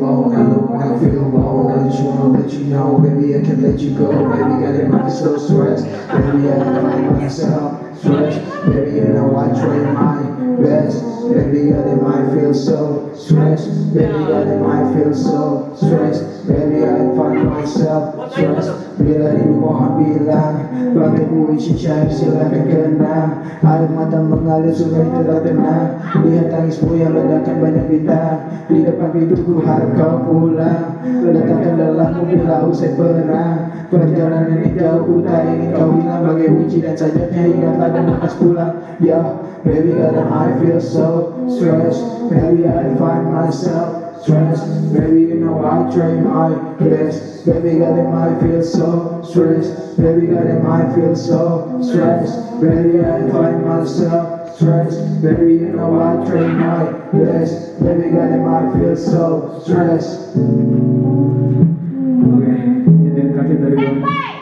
alone. When I feel alone, I just wanna let you know, baby, I can let you go. Baby, got it, I'm so stressed. Baby, I find myself stressed. Baby, you know I try my best. Baby, got it, I feel so stressed. Baby, got it, I feel so stressed. Baby, I find myself stressed. Bila ibu mohon bilang, bakit ku isi syahid silakan kenang. Air mata mengalir sungai tidak tenang. Lihat tangismu yang ledakan banyak bintang. Di depan pintuku harap kau pulang. Letakkan lelahmu bila usai perang. Perjalanan ini jauh ku tak ingin kau hilang. Bagai uji dan sajaknya ingatlah dan lekas pulang. Yo, baby, kadang I feel so stressed. Baby, I find myself stressed. Baby, you know I try my best. Baby, got it, I feel so stressed. Baby, got it, I feel so stressed. Baby, I find myself stressed. Baby, you know I try my best. Baby, got it, I feel so stressed. Okay, ini yang terakhir dari gue.